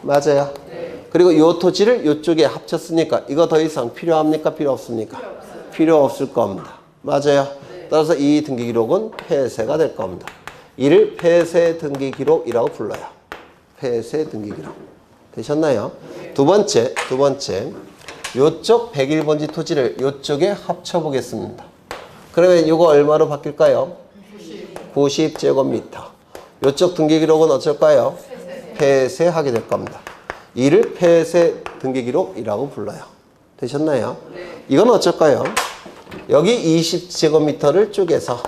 Speaker 1: 맞아요? 네. 그리고 요 토지를 요쪽에 합쳤으니까 이거 더 이상 필요합니까? 필요 없습니까? 필요 없을 겁니다. 맞아요? 네. 따라서 이 등기 기록은 폐쇄가 될 겁니다. 이를 폐쇄 등기 기록이라고 불러요. 폐쇄 등기 기록. 되셨나요? 네. 두 번째. 요쪽 101번지 토지를 요쪽에 합쳐 보겠습니다. 그러면 이거 얼마로 바뀔까요? 90제곱미터. 요쪽 등기 기록은 어쩔까요? 폐쇄하게 될 겁니다. 이를 폐쇄 등기 기록이라고 불러요. 되셨나요? 네. 이건 어쩔까요? 여기 20제곱미터를 쪼개서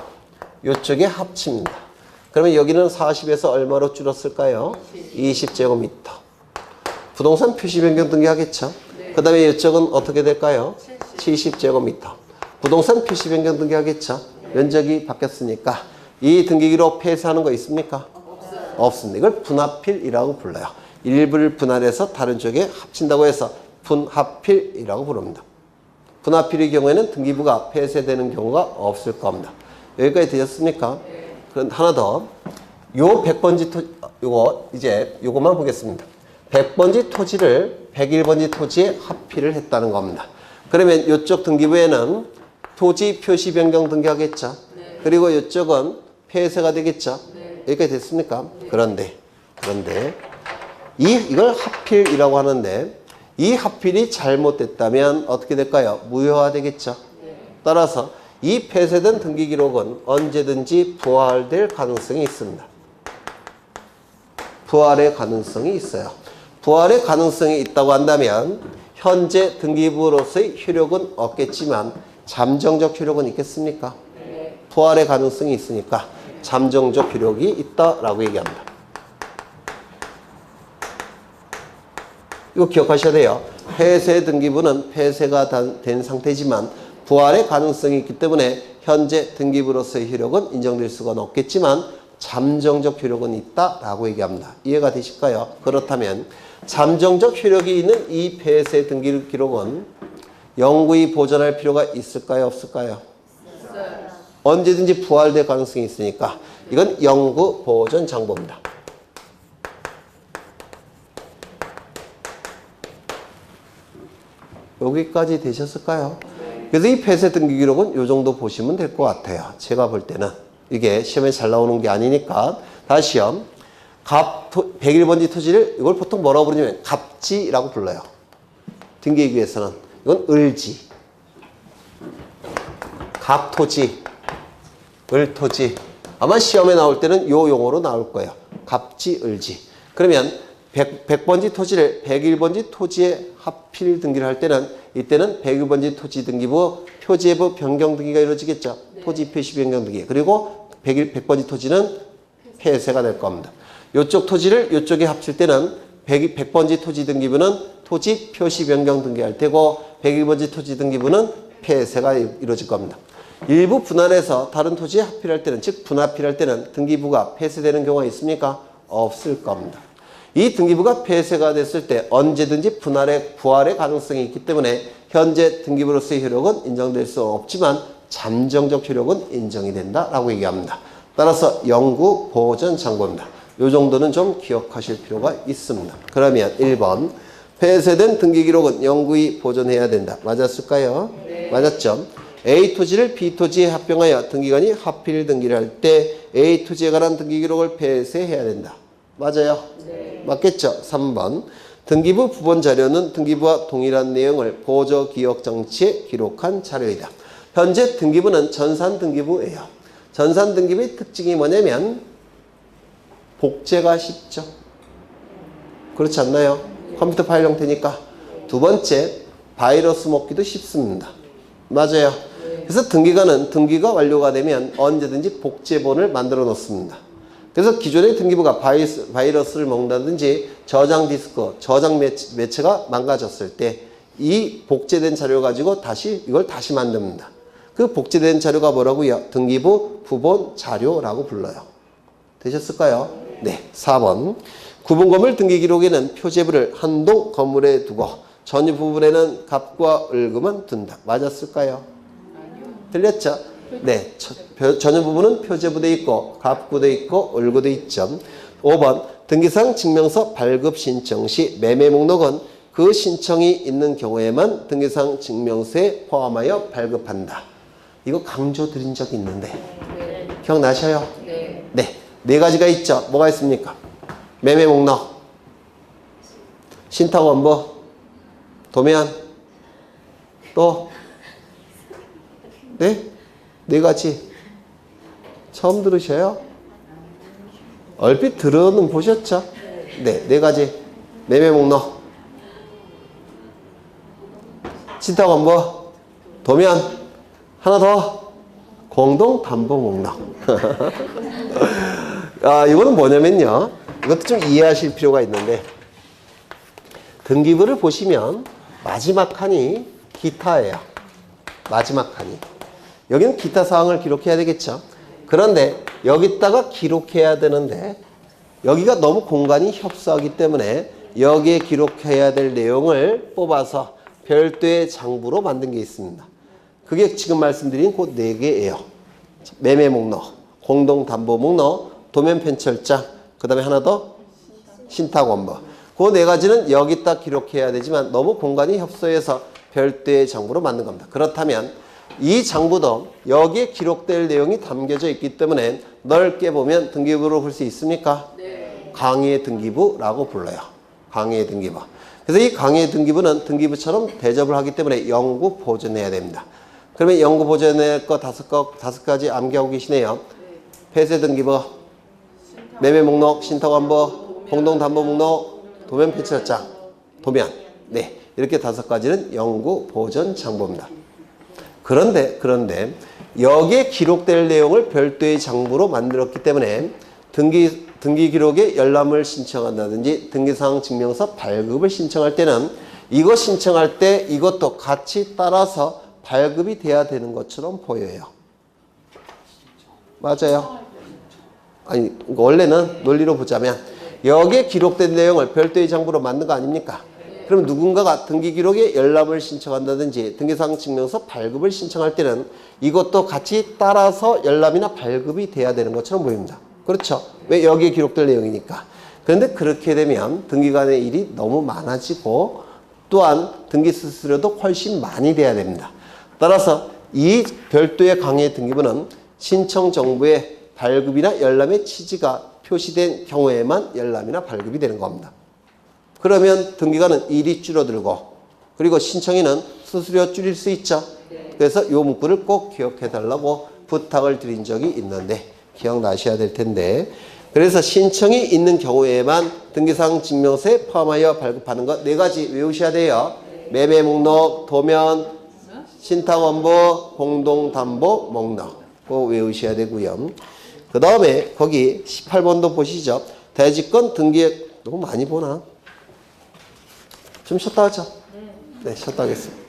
Speaker 1: 이쪽에 합칩니다. 그러면 여기는 40에서 얼마로 줄었을까요? 20제곱미터. 부동산 표시 변경 등기 하겠죠? 네. 그 다음에 이쪽은 어떻게 될까요? 70제곱미터. 부동산 표시 변경 등기 하겠죠? 네. 면적이 바뀌었으니까 이 등기 기록 폐쇄하는 거 있습니까? 없습니다. 이걸 분합필이라고 불러요. 일부를 분할해서 다른 쪽에 합친다고 해서 분합필이라고 부릅니다. 분합필의 경우에는 등기부가 폐쇄되는 경우가 없을 겁니다. 여기까지 되셨습니까? 그럼 하나 더. 요 100번지 토지, 요것만 보겠습니다. 100번지 토지를 101번지 토지에 합필을 했다는 겁니다. 그러면 이쪽 등기부에는 토지 표시 변경 등기하겠죠? 네. 그리고 이쪽은 폐쇄가 되겠죠? 네. 여기까지 됐습니까? 네. 그런데 이걸 합필이라고 하는데 이 합필이 잘못됐다면 어떻게 될까요? 무효화 되겠죠? 네. 따라서 이 폐쇄된 등기 기록은 언제든지 부활될 가능성이 있습니다. 부활의 가능성이 있어요. 부활의 가능성이 있다고 한다면 현재 등기부로서의 효력은 없겠지만 잠정적 효력은 있겠습니까? 네. 부활의 가능성이 있으니까 잠정적 효력이 있다라고 얘기합니다. 이거 기억하셔야 돼요. 폐쇄 등기부는 폐쇄가 된 상태지만 부활의 가능성이 있기 때문에 현재 등기부로서의 효력은 인정될 수가 없겠지만 잠정적 효력은 있다라고 얘기합니다. 이해가 되실까요? 그렇다면 잠정적 효력이 있는 이 폐쇄 등기 기록은 영구히 보존할 필요가 있을까요? 없을까요? 언제든지 부활될 가능성이 있으니까 이건 영구 보존 장부입니다. 여기까지 되셨을까요? 그래서 이 폐쇄 등기 기록은 이 정도 보시면 될 것 같아요. 제가 볼 때는 이게 시험에 잘 나오는 게 아니니까. 다시요. 101번지 토지를 이걸 보통 뭐라고 부르냐면 갑지라고 불러요. 등기기에서는 이건 을지, 갑토지, 을토지. 아마 시험에 나올 때는 요 용어로 나올 거예요. 갑지, 을지. 그러면 100번지 토지를 101번지 토지에 합필 등기를 할 때는 이때는 101번지 토지 등기부 표제부 변경 등기가 이루어지겠죠. 네. 토지 표시 변경 등기. 그리고 100번지 토지는 폐쇄가 될 겁니다. 이쪽 토지를 이쪽에 합칠 때는 100번지 토지 등기부는 토지 표시 변경 등기할 테고 101번지 토지 등기부는 폐쇄가 이루어질 겁니다. 일부 분할해서 다른 토지에 합필할 때는, 즉 분합필할 때는 등기부가 폐쇄되는 경우가 있습니까? 없을 겁니다. 이 등기부가 폐쇄가 됐을 때 언제든지 부활의 가능성이 있기 때문에 현재 등기부로서의 효력은 인정될 수 없지만 잠정적 효력은 인정이 된다라고 얘기합니다. 따라서 영구 보존 장부입니다. 이 정도는 좀 기억하실 필요가 있습니다. 그러면 1번 폐쇄된 등기기록은 영구히 보존해야 된다. 맞았을까요? 네. 맞았죠? A 토지를 B 토지에 합병하여 등기관이 합필 등기를 할 때 A 토지에 관한 등기기록을 폐쇄해야 된다. 맞아요? 네. 맞겠죠? 3번 등기부 부본 자료는 등기부와 동일한 내용을 보조기억장치에 기록한 자료이다. 현재 등기부는 전산등기부예요. 전산등기부의 특징이 뭐냐면 복제가 쉽죠. 그렇지 않나요? 컴퓨터 파일 형태니까. 두 번째, 바이러스 먹기도 쉽습니다. 맞아요. 그래서 등기관은 등기가 완료가 되면 언제든지 복제본을 만들어 놓습니다. 그래서 기존의 등기부가 바이러스를 먹는다든지 저장 디스크, 저장 매체가 망가졌을 때 이 복제된 자료 가지고 이걸 다시 만듭니다. 그 복제된 자료가 뭐라고요? 등기부 부본 자료라고 불러요. 되셨을까요? 네. 4번. 구분 건물 등기 기록에는 표제부를 한동 건물에 두고 전유 부분에는 갑과 을금은 둔다. 맞았을까요? 들렸죠? 네. 전유 부분은 표제부돼 있고 갑구돼 있고 을구돼 있죠. 5번. 등기상 증명서 발급 신청 시 매매 목록은 그 신청이 있는 경우에만 등기상 증명서에 포함하여 발급한다. 이거 강조 드린 적이 있는데 네. 기억나셔요? 네. 네. 네 가지가 있죠. 뭐가 있습니까? 매매 목록, 신탁 원부, 도면, 또 네? 네 가지. 처음 들으셔요? 얼핏 들어는 보셨죠? 네. 네 가지. 매매 목록, 신탁 원부, 도면, 하나 더 공동담보 목록. 이거는 뭐냐면요. 이것도 좀 이해하실 필요가 있는데 등기부를 보시면 마지막 칸이 기타예요. 마지막 칸이. 여기는 기타 사항을 기록해야 되겠죠. 그런데 여기다가 기록해야 되는데 여기가 너무 공간이 협소하기 때문에 여기에 기록해야 될 내용을 뽑아서 별도의 장부로 만든 게 있습니다. 그게 지금 말씀드린 그 4개예요. 매매 목록, 공동담보 목록, 도면 편철장, 그 다음에 하나 더 신탁 원부. 그 4가지는 여기다 기록해야 되지만 너무 공간이 협소해서 별도의 장부로 만든 겁니다. 그렇다면 이 장부도 여기에 기록될 내용이 담겨져 있기 때문에 넓게 보면 등기부로 볼 수 있습니까? 네. 강의 등기부라고 불러요. 강의 등기부. 그래서 이 강의 등기부는 등기부처럼 대접을 하기 때문에 영구 보존해야 됩니다. 그러면 영구 보존할 거 5가지 암기하고 계시네요. 폐쇄 등기부, 매매 목록, 신탁 원부, 공동담보 목록, 도면 편철장, 도면. 네. 이렇게 5가지는 영구 보존 장부입니다. 그런데 여기에 기록될 내용을 별도의 장부로 만들었기 때문에 등기 기록에 열람을 신청한다든지 등기사항 증명서 발급을 신청할 때는 이거 신청할 때 이것도 같이 따라서 발급이 돼야 되는 것처럼 보여요. 맞아요? 아니, 원래는 논리로 보자면 여기에 기록된 내용을 별도의 장부로 만든 거 아닙니까? 그럼 누군가가 등기 기록에 열람을 신청한다든지 등기사항 증명서 발급을 신청할 때는 이것도 같이 따라서 열람이나 발급이 돼야 되는 것처럼 보입니다. 그렇죠? 왜? 여기에 기록될 내용이니까. 그런데 그렇게 되면 등기관의 일이 너무 많아지고 또한 등기 수수료도 훨씬 많이 돼야 됩니다. 따라서 이 별도의 강의 등기부는 신청 정보에 발급이나 열람의 취지가 표시된 경우에만 열람이나 발급이 되는 겁니다. 그러면 등기관은 일이 줄어들고 그리고 신청인은 수수료 줄일 수 있죠. 그래서 이 문구를 꼭 기억해 달라고 부탁을 드린 적이 있는데 기억나셔야 될 텐데 그래서 신청이 있는 경우에만 등기사항 증명서에 포함하여 발급하는 것 4가지 외우셔야 돼요. 매매 목록, 도면, 신탁 원부, 공동담보 목록 꼭 외우셔야 되고요. 그 다음에 거기 18번도 보시죠. 대지권 등기에 너무 많이 보나? 좀 쉬었다 하죠. 네, 쉬었다 하겠습니다.